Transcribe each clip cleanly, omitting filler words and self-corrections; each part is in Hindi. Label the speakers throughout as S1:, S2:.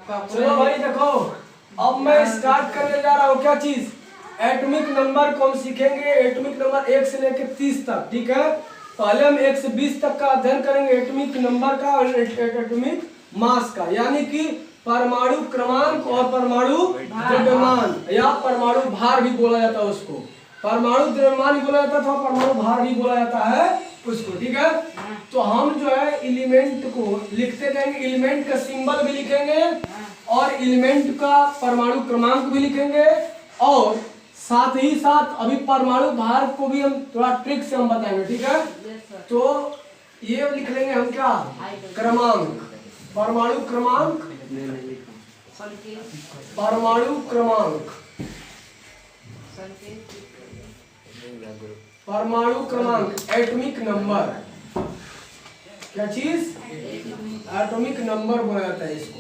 S1: चलो भाई देखो, अब मैं स्टार्ट करने जा रहा हूँ क्या चीज, एटॉमिक नंबर को हम सीखेंगे। एटॉमिक नंबर 1 से लेकर 30 तक, ठीक है। पहले हम 1 से 20 तक का अध्ययन करेंगे एटॉमिक नंबर का और एटॉमिक मास का, यानी कि परमाणु क्रमांक और परमाणु द्रव्यमान या परमाणु भार भी बोला जाता है उसको। परमाणु द्रव्यमान भी बोला जाता था, परमाणु भार भी बोला जाता है उसको, ठीक है। तो हम जो है एलिमेंट को लिखते जाएंगे, एलिमेंट का सिंबल भी लिखेंगे और एलिमेंट का परमाणु क्रमांक भी लिखेंगे, और साथ ही साथ अभी परमाणु भार को भी हम थोड़ा ट्रिक से हम बताएंगे, ठीक है। तो ये लिख लेंगे हम क्या, क्रमांक, परमाणु क्रमांक, परमाणु क्रमांक, परमाणु क्रमांक, एटॉमिक नंबर, क्या चीज, एटॉमिक नंबर बोला जाता है इसको,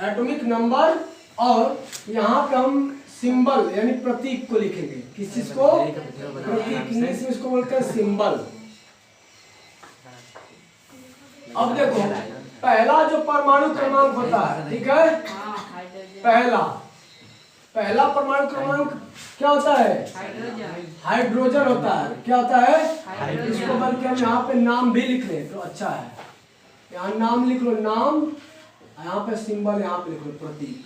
S1: एटॉमिक नंबर। और यहाँ पे हम सिंबल यानी प्रतीक को लिखेंगे, किस चीज को, प्रतीक, इंग्लिश में इसको बोलते हैं सिंबल। अब देखो, पहला जो परमाणु क्रमांक होता है, ठीक है, पहला परमाणु क्रमांक क्या होता है, हाइड्रोजन होता है। क्या होता है, इसको बल्कि हम यहाँ पे नाम भी लिख लें तो अच्छा है, यहाँ नाम लिख लो, नाम, यहाँ पे सिंबल, यहाँ पे लिख लो प्रतीक।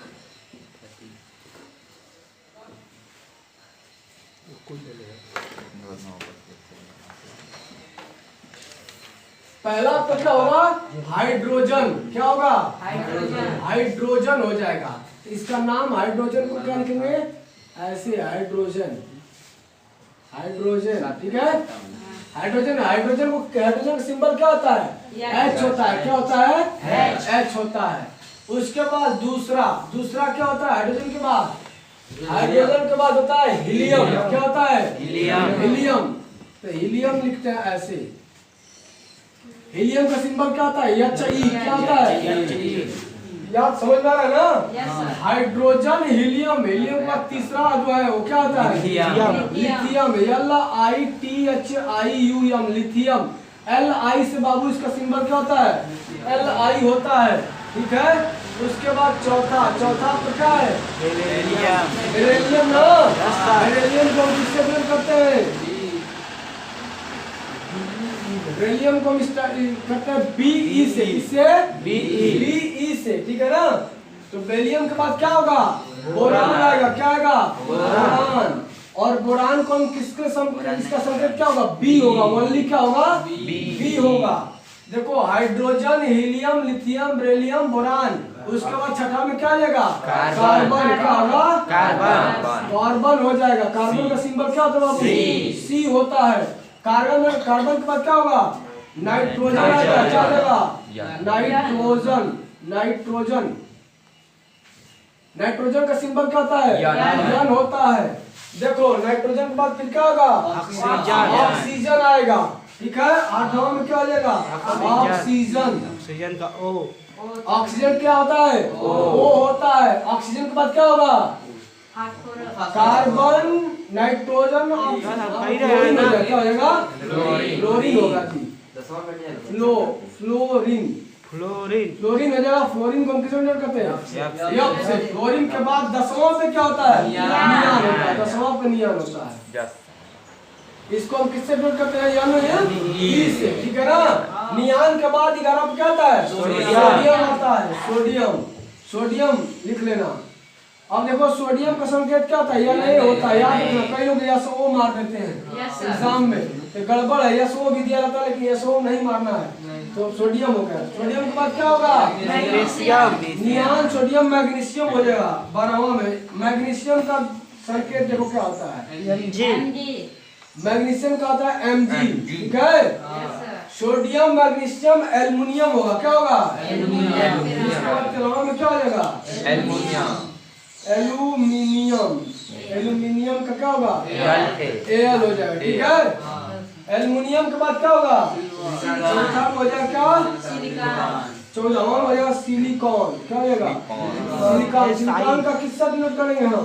S1: पहला तो क्या होगा, हाइड्रोजन, क्या होगा, हाइड्रोजन हो जाएगा। इसका नाम हाइड्रोजन को क्या लिखेंगे, ऐसे हाइड्रोजन, हाइड्रोजन, ठीक है। हाइड्रोजन, हाइड्रोजन को, हाइड्रोजन का सिंबल क्या होता है, H होता है। क्या होता है, H होता है। उसके बाद दूसरा क्या होता है, हाइड्रोजन के बाद, हाइड्रोजन के बाद होता है हीलियम। क्या होता है, हीलियम। तो हीलियम लिखते हैं ऐसे, हीलियम का सिंबल क्या होता है, He। क्या होता है, याद समझ में आ रहा है ना। हाइड्रोजन, हीलियम, हीलियम का तीसरा जो है वो क्या होता है, लिथियम, LITHIUM, लिथियम। LI से बाबू इसका सिंबल क्या होता है, LI होता है, ठीक है। उसके बाद चौथा तो क्या है, बेरिलियम ना, बेरिलियम को किससे प्रयोग करते हैं, बेरिलियम को करते हैं BE से, इससे BE से, ठीक है ना। तो बेरिलियम के बाद क्या होगा, बोरान आएगा। क्या आएगा, बोरान। और बोरान को हम किसका संकेत क्या होगा, B होगा, ओनली क्या होगा, B होगा। देखो, hydrogen, helium, lithium, beryllium, boron. उसके बाद छठा में क्या आएगा, कार्बन। क्या होगा, कार्बन हो जाएगा। कार्बन का सिंबल क्या होता है, C होता है। कार्बन के बाद क्या होगा, नाइट्रोजन आएगा। क्या आएगा, नाइट्रोजन। नाइट्रोजन का सिंबल क्या होता है, N होता है। देखो, नाइट्रोजन के बाद फिर क्या होगा, ऑक्सीजन आएगा, ठीक है। आठवां में क्या हो जाएगा, ऑक्सीजन। ऑक्सीजन का O, ऑक्सीजन क्या होता है, O होता है। ऑक्सीजन के बाद क्या होगा, कार्बन, नाइट्रोजन, ऑक्सीजन, क्या हो जाएगा, फ्लोरीन होगा जी, फ्लोरीन हो जाएगा। फ्लोरीन को हम किससे नोट करते हैं, यप से। फ्लोरीन के बाद 10वां पे क्या होता है, नियान होता है। 10वां पे नियान होता है। इसको हम किससे नोट करते हैं, E से, ठीक है ना। नियान के बाद 11 पे क्या होता है, सोडियम आता है। सोडियम लिख लेना। अब देखो, सोडियम का संकेत क्या होता है, या नहीं होता है, याद रखना। कई लोग SO मार देते हैं एग्जाम में, तो गड़बड़ है। SO भी दिया जाता है लेकिन SO नहीं मारना है। तो सोडियम हो गया। सोडियम के बाद क्या होगा, मैग्नीशियम, नियान, सोडियम, मैग्नीशियम हो जाएगा 12वां में। मैग्नीशियम का संकेत देखो क्या होता है, मैग्नीशियम का होता है Mg, ठीक है। सोडियम, मैग्नीशियम, एल्युमिनियम होगा। क्या होगा, एल्युमिनियम। इसके बाद 13वां में क्या हो जाएगा, एल्यूमिनियम। एल्यूमिनियम का क्या होगा, Al हो जाएगा, ठीक है। एल्यूमिनियम के बाद क्या होगा, चौथा हो जाएगा क्या, सिलिकॉन। 14वां हो जाएगा सिलिकॉन। क्या हो जाएगा, सिलिकॉन। सिलिकॉन का किससे डिनोट करेंगे हम,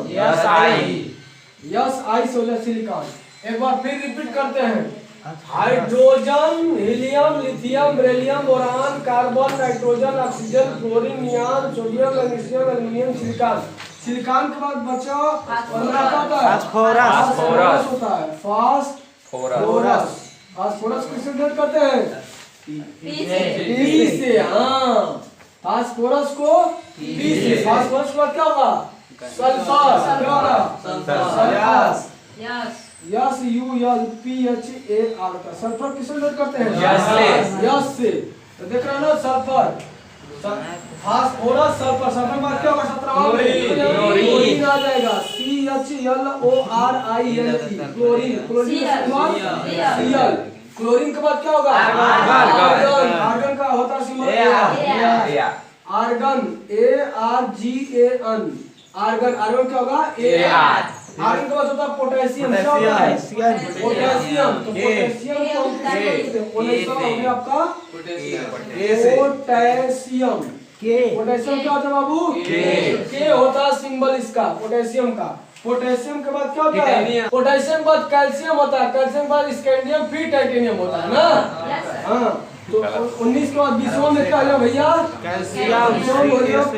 S1: SI से हो जाएगा सिलिकॉन। एक बार फिर रिपीट करते हैं, hydrogen, helium, lithium, beryllium, boron, carbon, nitrogen, oxygen, chlorine, neon, sodium, magnesium, aluminium, silicon. Silicon के बाद बचा 15 का होता है फास्फोरस होता है। फास्फोरस, फास्फोरस किससे रिलेट करते हैं? पी से। हाँ, फास्फोरस को पी से। फास्फोरस के बाद क्या होगा? सल्फर। क्या होगा? Sulphur. Yes, U L P H A R का सल्फर किससे रिलेट करते हैं? यस से। तो देख रहे हो ना, सल्फर, फास्फोरस, सल्फर। सल्फर बाद क्या होगा? 17वां क्लोरीन आ जाएगा। C H L O R I N E, chlorine. Chlorine Cl। Chlorine के बाद क्या होगा? आर्गन। आर्गन का होता है symbol argon, ARGAN। Argon. Argon क्या होगा? AR। आर्गन के बाद होता है पोटेशियम। क्या होता है? पोटेशियम। तो पोटेशियम को हम किससे कहते हैं? पोटेशियम हो गया आपका पोटेशियम। पोटेशियम क्या होता है बाबू? के होता है सिंबल इसका, पोटेशियम का। पोटेशियम के बाद क्या होता है? पोटेशियम के बाद कैल्शियम होता है। कैल्शियम के बाद स्कैंडियम, फिर टाइटेनियम होता है ना। हाँ, तो 19 के बाद 20वां में क्या हो भैया? कैल्शियम।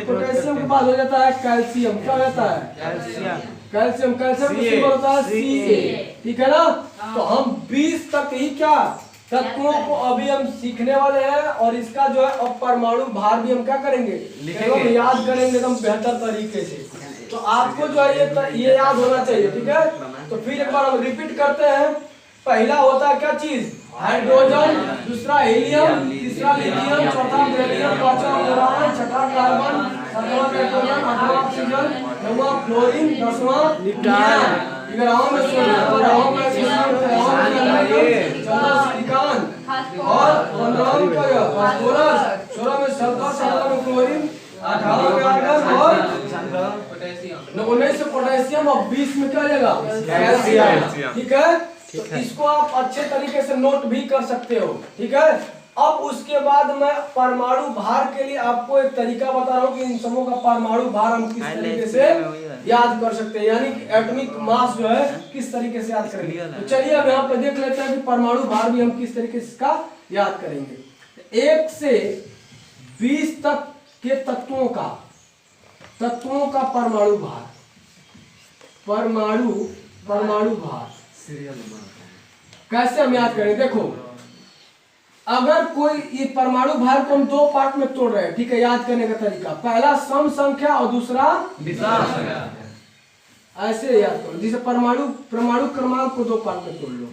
S1: पोटेशियम के बाद हो जाता है कैल्शियम। क्या हो जाता है? कैल्शियम। कैल्शियम का सिंबल होता है Ca। ठीक है ना। तो हम 20 तक ही क्या तत्वों को अभी हम सीखने वाले हैं, और इसका जो है अब परमाणु भार भी हम क्या करेंगे? एवं याद करेंगे एकदम बेहतर तरीके से। तो आपको जो है ये याद होना चाहिए। ठीक है, तो फिर एक बार हम रिपीट करते हैं। पहला होता है क्या चीज? हाइड्रोजन, दूसरा हीलियम, तीसरा लिथियम, चौथा बेरिलियम, पांचवा बोरान, छठा कार्बन, सातवां नाइट्रोजन, आठवां ऑक्सीजन, नौवां फ्लोरीन, 10वां नियॉन, 11वां में सोडियम, 12वां में मैग्नीशियम, 13वां में एल्युमिनियम, 14वां सिलिकॉन, और 15वां में क्या है? फास्फोरस, 16वां में सल्फर, 17वां में क्लोरीन, 18वां में आर्गन, और 19 से पोटेशियम, और 20 में क्या आएगा? कैल्शियम। ठीक है, तो इसको आप अच्छे तरीके से नोट भी कर सकते हो। ठीक है, अब उसके बाद मैं परमाणु भार के लिए आपको एक तरीका बता रहा हूँ कि इन सबों का परमाणु भार हम किस तरीके से याद कर सकते हैं, यानी कि एटॉमिक मास जो है किस तरीके से याद करेंगे। तो चलिए अब यहाँ पे देख लेते हैं कि परमाणु भार भी हम किस तरीके से इसका याद करेंगे। 1 से 20 तक के तत्वों का परमाणु भार, परमाणु भार कैसे हम याद करें? देखो, अगर कोई ये परमाणु भार को हम 2 पार्ट में तोड़ रहे हैं। ठीक है, याद करने का तरीका, पहला सम संख्या और दूसरा विषम संख्या। ऐसे याद करो, जैसे परमाणु क्रमांक को 2 पार्ट में तोड़ लो।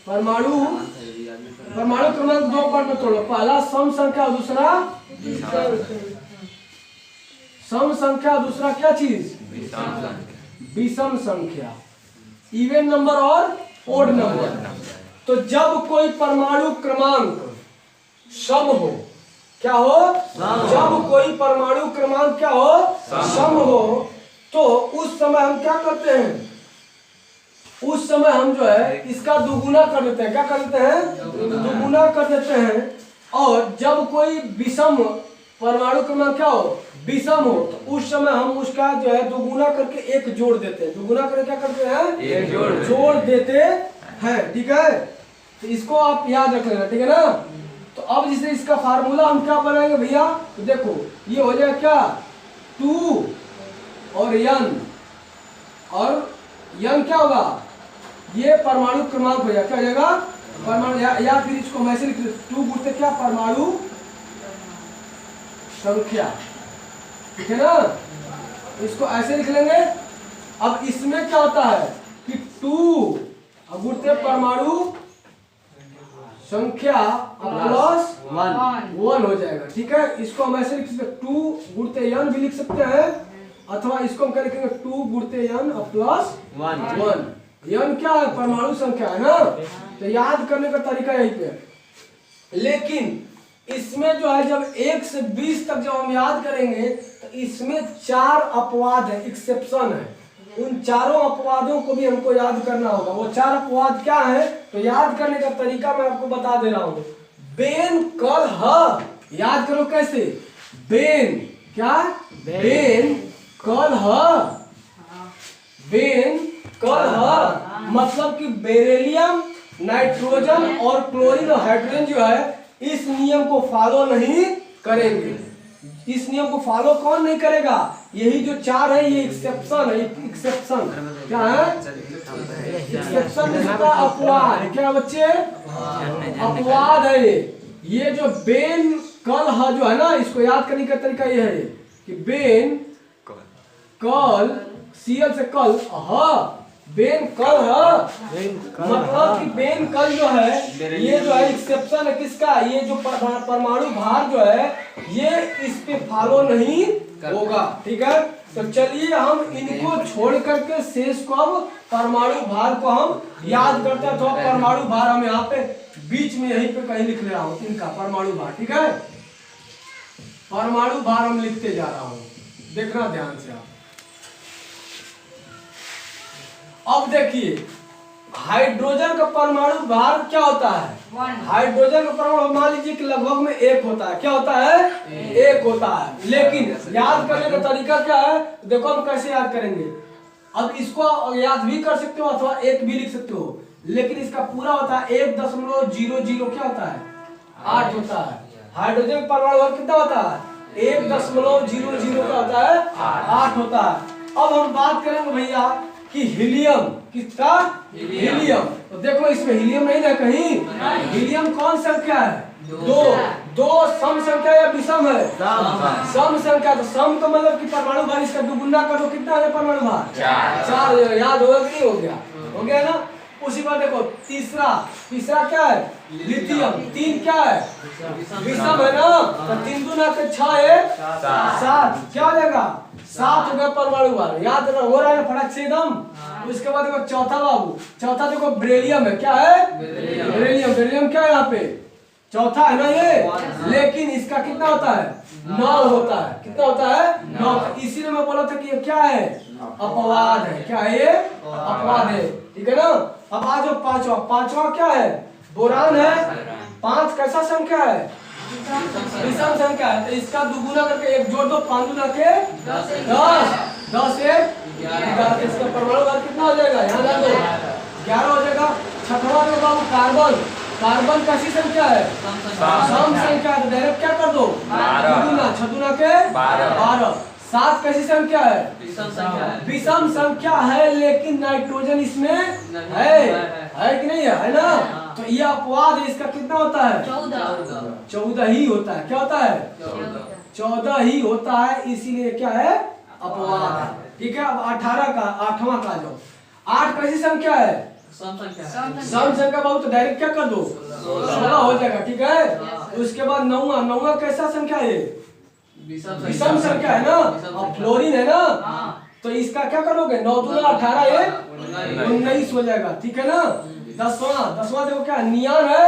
S1: परमाणु क्रमांक 2 पार्ट में तोड़ लो। पहला सम संख्या और दूसरा सम संख्या और दूसरा क्या चीज? विषम संख्या। इवन नंबर और ओड नंबर। तो जब कोई परमाणु क्रमांक सम हो, क्या हो? जब कोई परमाणु क्रमांक क्या हो? सम हो, तो उस समय हम क्या करते हैं? उस समय हम जो है इसका दुगुना कर देते हैं। क्या कर देते हैं? दुगुना कर देते हैं। और जब कोई विषम परमाणु क्रमांक क्या हो? विषम हो, तो उस समय हम उसका जो है दुगुना करके 1 जोड़ देते हैं। दुगुना करके क्या करते हैं? 1 जोड़ देते हैं। ठीक है, तो इसको आप याद रख लेना। ठीक है ना। तो अब जैसे इसका फार्मूला हम क्या बनाएंगे भैया? तो देखो, ये हो जाएगा क्या? 2 और n, और n क्या होगा? ये परमाणु क्रमांक हो जाएगा। क्या हो जाएगा? परमाणु, या फिर इसको हम ऐसे लिख लेते, 2 गुणित क्या? परमाणु संख्या। ठीक है ना, इसको ऐसे लिख लेंगे। अब इसमें क्या होता है कि 2 गुणित परमाणु संख्या प्लस 1 हो जाएगा। ठीक है, इसको हम ऐसे लिख सकते हैं, 2 गुणित n भी लिख सकते हैं, अथवा इसको हम क्या लिखेंगे? 2 गुणित n और प्लस 1। n क्या है? परमाणु संख्या है ना। तो याद करने का तरीका यही पे। लेकिन इसमें जो है जब 1 से 20 तक जब हम याद करेंगे, तो इसमें 4 अपवाद है, एक्सेप्शन है। उन चारों अपवादों को भी हमको याद करना होगा। वो 4 अपवाद क्या है? तो याद करने का तरीका मैं आपको बता दे रहा हूँ। बेन, कल, ह। याद करो कैसे? बेन क्या? बेन, कल, ह। बेन, कल, ह मतलब कि बेरिलियम नाइट्रोजन और क्लोरीन और हाइड्रोजन जो है इस नियम को फॉलो नहीं करेंगे। इस नियम को फॉलो कौन नहीं करेगा? यही जो चार है ये एक्सेप्शन है। एक्सेप्शन क्या है? एक्सेप्शन इसका अपवाद। क्या बच्चे? अपवाद है ये जो बेन कल है जो है ना, इसको याद करने का तरीका ये है कि बेन कल सीएल से कल बेन कल है, मतलब कि बेन कल जो है ये जो है एक्सेप्शन है किसका? ये जो परमाणु भार जो है ये इस पे फॉलो नहीं होगा। ठीक है, तो चलिए हम इनको छोड़ करके शेष को अब परमाणु भार को हम याद करते हैं। तो परमाणु भार हम यहाँ पे बीच में यहीं पे कहीं लिख ले रहा हूँ इनका परमाणु भार। ठीक है, परमाणु भार हम लिखते जा रहा हूँ, देखना ध्यान से आप। अब देखिए हाइड्रोजन का परमाणु भार क्या होता है? हाइड्रोजन का परमाणु मान लीजिए कि लगभग में 1 होता है। क्या होता है? 1 होता है। लेकिन याद करने का तरीका क्या है? देखो हम कैसे याद करेंगे। अब इसको याद भी कर सकते हो अथवा 1 भी लिख सकते हो, लेकिन इसका पूरा होता है 1.00 क्या होता है? 8 होता है। हाइड्रोजन का परमाणु भार कितना होता है? 1.00 क्या होता है? 8 होता है। अब हम बात करेंगे भैया कि हीलियम किसका? हीलियम। तो देखो इसमें हीलियम नहीं ना कहीं। हीलियम कौन संख्या है? 2 सम संख्या या विषम है? सम संख्या। तो सम का मतलब कि परमाणु भार इसका दुगुना करो, कितना है परमाणु भार? 4। याद होगा कि नहीं? हो गया, हो गया ना। उसी बात देखो तीसरा क्या है? लिथियम। 3 क्या है? विषम है ना, तो 3 दूना के 6 है 7। क्या हो जाएगा? 7 हो गया परमाणु भार। याद हो रहा है फटाक से एकदम। उसके बाद देखो चौथा बाबू, चौथा देखो बेरिलियम है। क्या है? बेरिलियम। बेरिलियम क्या है यहाँ पे? चौथा है ना ये, लेकिन इसका कितना होता है? 9 होता है। कितना होता है? 9। इसीलिए मैं बोला था कि ये क्या है? अपवाद है। क्या है ये? अपवाद है। ठीक है ना। अब आ जाओ पांचवा क्या है? बोरान है। 5 कैसा संख्या है? विषम संख्या है। तो इसका दुगुना करके 1 जोड़ दो, 5 दूना के 10 1 11। इसका परमाणु भार कितना हो जाएगा? यहाँ डाल दो, 11 हो जाएगा। छठवां में बाबू कार्बन। कार्बन कैसी संख्या है? सम संख्या है। तो डायरेक्ट क्या कर दो? दुगुना, 6 दूना के 12। 7 कैसी संख्या है? विषम संख्या है, लेकिन नाइट्रोजन इसमें है कि नहीं है ना? तो ये अपवाद है। इसका कितना होता है? 14 ही होता है। क्या होता है? 14 ही होता है, इसीलिए क्या है? अपवाद है। ठीक है, अब 8वां का जाओ। 8 कैसी संख्या है? सम संख्या बाबू। तो डायरेक्ट क्या कर दो? 16 हो जाएगा। ठीक है, उसके बाद 9वां कैसा संख्या है? विषम संख्या है ना, और फ्लोरीन है ना, तो इसका क्या करोगे? 9 दूना 18 1 19 हो जाएगा। ठीक है ना। 10वां देखो क्या? नियान है।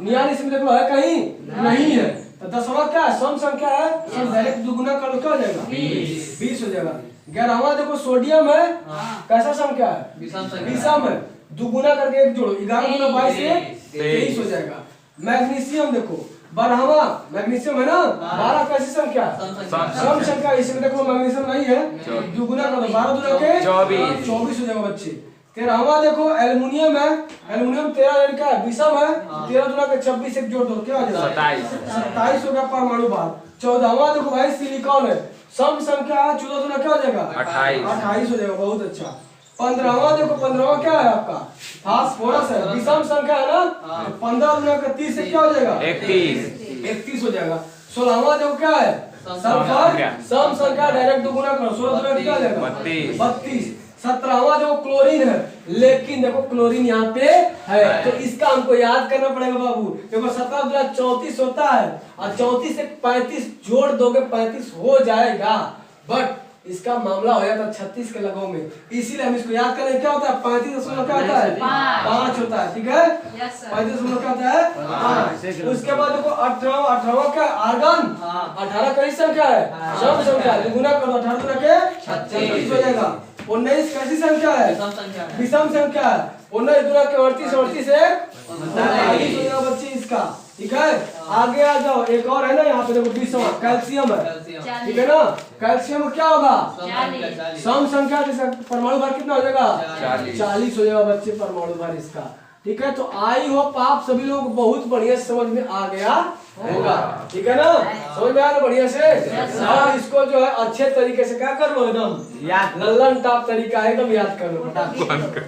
S1: नियान इसमें देखो है कहीं? नहीं है। तो 10वां क्या है? सम संख्या है। सम डायरेक्ट दुगुना करो, क्या हो जाएगा? 20 हो जाएगा। 11वां देखो सोडियम है। कैसा संख्या है? विषम है। दुगुना करके 1 जोड़ो, 11 दूना 22 से 23 हो जाएगा। मैग्नीशियम देखो 12वां मैग्नीशियम है ना, 12 कैसी संख्या? सम संख्या। इसमें देखो मैग्नीशियम नहीं है, दुगुना करो, 12 दूना के 24 हो जाएगा बच्चे। 13वां देखो एल्युमिनियम है। एल्युमिनियम 13 का विषम है। 13 दूना के 26 एक जोड़ दो, क्या हो जाएगा? 27 हो गया परमाणु भार। 14वां देखो भाई सिलिकॉन है। सम संख्या है, 14 दूना क्या हो जाएगा? 28 हो जाएगा। बहुत अच्छा। 15वां देखो, 15वां क्या है आपका? फास्फोरस है। विषम संख्या है ना, तो 15 दूना का 30 से क्या हो जाएगा? 31 हो जाएगा। 16वां देखो क्या है? सल्फर। सम संख्या डायरेक्ट दुगुना करो, 16 दूना क्या हो जाएगा? 32। 17वां देखो क्लोरीन है, लेकिन देखो क्लोरीन यहाँ पे है, तो इसका हमको याद करना पड़ेगा बाबू। देखो 17 दूना 34 होता है, और 34 से 35 जोड़ दोगे 35 हो जाएगा। बट इसका मामला हो जाता 36 के लगाव में, इसीलिए हम इसको याद करें। क्या होता है? 35 क्या होता है? 5 होता है। ठीक है, 35 क्या होता है? 5। उसके बाद देखो 18वां क्या? आर्गन। 18 कैसी संख्या है? सम संख्या। दुगुना करो, 18 दूना के 36 हो जाएगा। 19 कैसी संख्या है? विषम संख्या है। 19 दूना के 38 38 से 39 हो जाएगा बच्चे इसका। ठीक है, आगे आ जाओ। एक और है ना यहाँ पे देखो 20वां कैल्शियम है। ठीक है ना। कैल्शियम क्या होगा? सम संख्या। परमाणु भार कितना हो जाएगा? 40 हो जाएगा बच्चे परमाणु भार इसका। ठीक है, तो आई होप आप सभी लोग बहुत बढ़िया समझ में आ गया होगा, ठीक है ना, समझ में आ रहा बढ़िया से। और इसको जो है अच्छे तरीके से क्या कर लो, एकदम याद लल्लन टाप तरीका एकदम याद कर लो,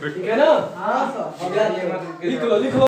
S1: ठीक है ना। हाँ लिख लो लिख लो।